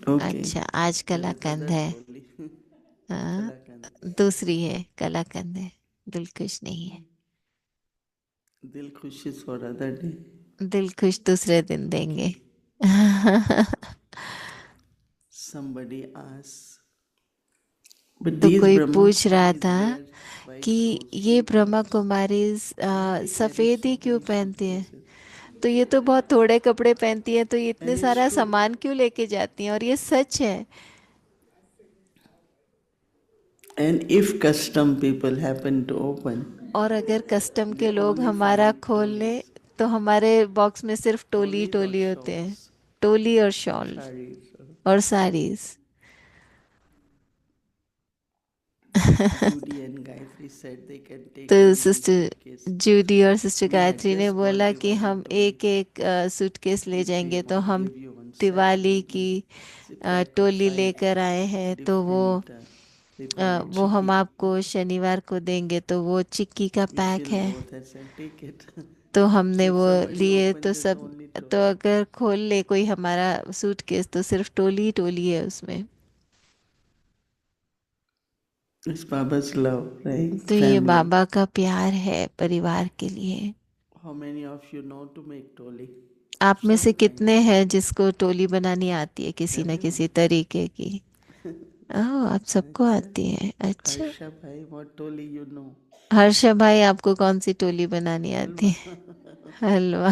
ओके अच्छा, आज कलाकंद है। हाँ, कलाकंद दूसरी है कलाकंद है, दिल खुश नहीं है। दिल खुश इज फॉर अदर डे। दिल खुश दूसरे दिन देंगे। somebody asks but तो these कोई Brahma पूछ रहा Kumaris था wear white कि clothes ये so Brahma clothes Kumari why they carry सफेद so ही क्यों many पहनती हैं? suitcases तो ये तो बहुत थोड़े कपड़े पहनती हैं, तो ये इतने and it's सारा true सामान क्यों लेके जाती हैं? और ये सच है। and if custom people happen to open और अगर कस्टम they के लोग only हमारा find खोल ले tolis तो हमारे बॉक्स में सिर्फ टोली tolis or टोली होते हैं, shawls टोली और शॉल sarees और saris. Judy and Gayatri said they can take तो one सिस्टर suitcase जूडी और सिस्टर we had गायत्री ने just got बोला कि Diwali हम toli एक एक सूटकेस ले which we जाएंगे, तो want हम give you on Diwali Saturday की so pack of टोली 5 लेकर आए हैं, तो different people वो हम chicky आपको शनिवार को देंगे। तो वो चिक्की का पैक Ishil है, both has said take it तो so हमने if वो somebody लिए। तो opens it's सब, only तो toli अगर खोल ले कोई हमारा सूटकेस तो सिर्फ टोली ही टोली है उसमें। it's Baba's love right तो ये family बाबा का प्यार है परिवार के लिए। how many of you know to make toli आप में से some कितने hands हैं जिसको टोली बनानी आती है किसी न किसी everyone तरीके की? ओह, आप सबको अच्छा आती है। अच्छा, Harsha bhai what toli you know Harsha भाई आपको कौन सी टोली बनानी आती halwa है? हलवा।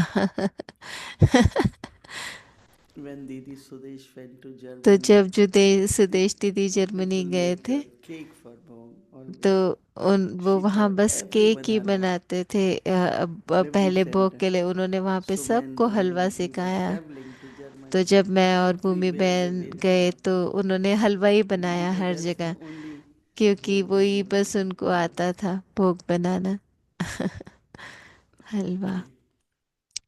when Didi Sudesh went to तो Germany जब सुदेश दीदी जर्मनी people गए make थे, a cake for Bhog तो always वो she वहाँ taught बस केक everyone ही halwa बनाते थे। every पहले भोग Sunday के लिए उन्होंने वहाँ पे so when सबको हलवा Bhumi we were सिखाया। traveling to तो Germany जब मैं और भूमि everywhere they बहन made गए halwa तो उन्होंने हलवा ही बनाया because हर that's the जगह, only क्योंकि bhog they वही can बस उनको आता था भोग बनाना। हलवा।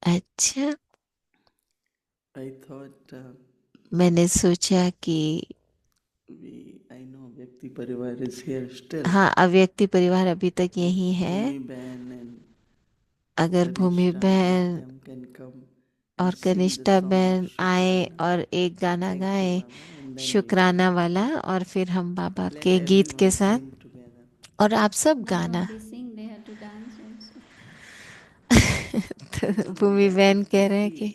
okay अच्छा, I thought मैंने सोचा कि I know Vyakti Parivar is here still हाँ, अव्यक्ति परिवार अभी तक यही है। Bhumi Bahan and अगर भूमि Kanishta one of बहन them can come और and sing the कनिष्ठा song of बहन आए Shukrana और एक गाना thank you गाए Baba and then we will शुक्राना वाला, और फिर हम बाबा let के गीत के everyone साथ, sing together और आप सब Not गाना। only sing, they have to dance also. तो no भूमि that बहन is कह the रहे हैं कि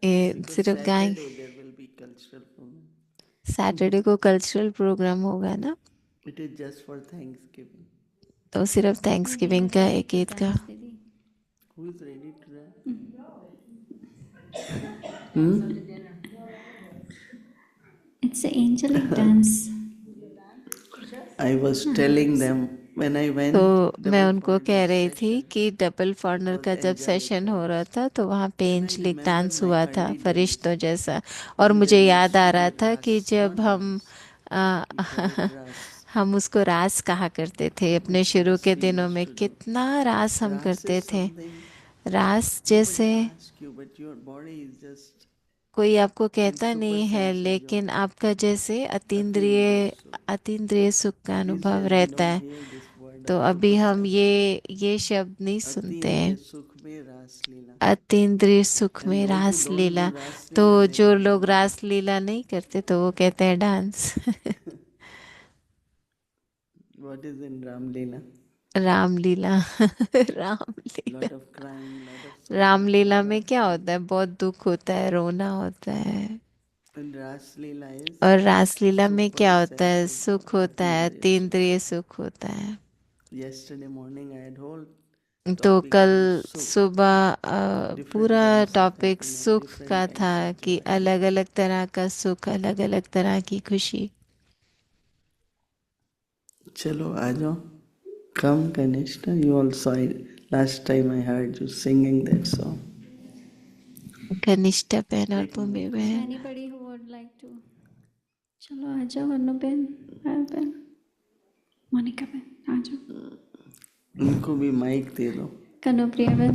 feel because सिर्फ गाएं। Saturday there will be cultural program Saturday को कल्चरल प्रोग्राम होगा ना, it is just for Thanksgiving तो सिर्फ Who is थैंक्सगिविंग का ready एक to गीत का। dance, Didi? who is ready to dance It's an angelic dance. I was telling them When I went, तो मैं double उनको foreigner कह रही थी session, कि डबल फॉरनर का जब सेशन हो रहा था तो वहाँ पे एंजलिक डांस हुआ था फरिश्तों जैसा, और मुझे याद आ रहा था कि जब हम आ, हम उसको रास कहा करते थे अपने शुरू के दिनों में, कितना रास हम करते थे। रास जैसे कोई आपको कहता नहीं है, लेकिन आपका जैसे अतीन्द्रिय अतीन्द्रिय सुख का अनुभव रहता है। तो अभी हम ये शब्द नहीं सुनते हैं, सुख में रास लीला। अतीन्द्रिय सुख में रास लीला। तो जो लोग रास लीला नहीं करते तो वो कहते हैं dance. What is in Ramlila? Ramlila. Ramlila, Lot of crying, lot of Ramlila में क्या होता है? बहुत दुख होता है, रोना होता है। and रासलीला is और रासलीला में super क्या होता है? sensual, सुख होता है, अतीन्द्रिय सुख। अतीन्द्रिय सुख होता है। Yesterday morning I had whole तो topic कल on सुख. सुबह Different पूरा kinds of टॉपिक happiness, सुख different का kinds था of कि joy. अलग अलग तरह का सुख, अलग अलग तरह की खुशी। चलो आ जाओ. Come Kanishka, you also last time I heard you singing that song. कनिष्ठा बहन और भूमि बहन। Anybody who would like to? चलो आ जाओ अनु बहन, पायल बहन, मोनिका बहन आ जाओ। उनको भी माइक दे दो. कनुप्रिया बहन।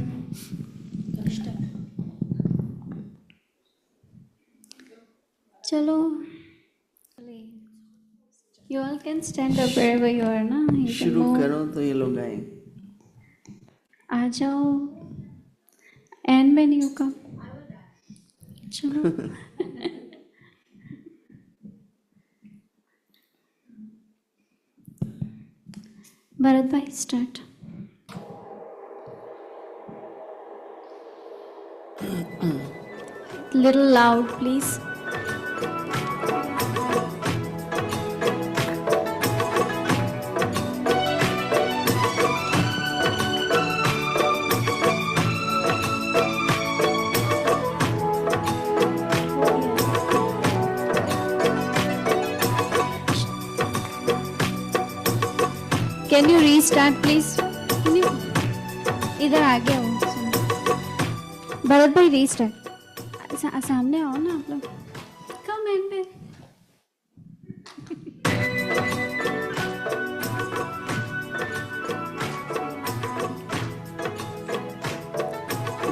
चलो, you all can stand up wherever you are ना। You can शुरू move. करो तो ये लोग आए. आ जाओ। एन बहन यू कम। चलो। भरत भाई start. Little loud, please. Can you restart, please? Can you? इधर आ गया हूँ। भरत भाई रीस्टार्ट। सामने आओ ना आप लोग। Come and pay.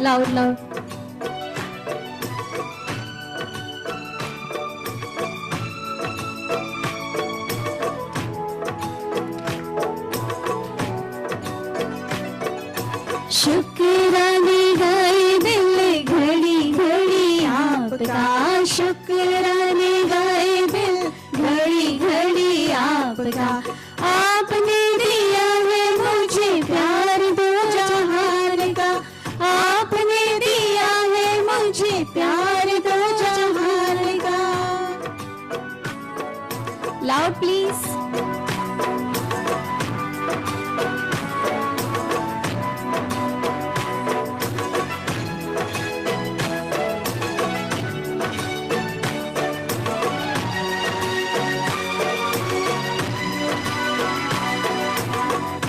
Loud loud. शुक्राने गाए दिल घड़ी घड़ी आपका, शुक्राने गाए दिल घड़ी घड़ी आपका। आपने दिया है मुझे प्यार दो जहान का, आपने दिया है मुझे प्यार दो जहान का। Loud please.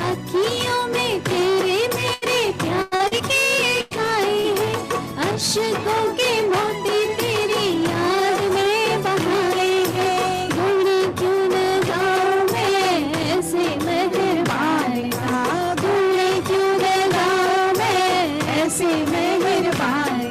अखियों में तेरे मेरे प्यार के छाए हैं, अशकों के मोती तेरी याद में बहाए हैं। गुण क्यों न गाऊं मैं ऐसे मेहरबान का, गुण क्यों न गाऊं मैं ऐसे मेहरबान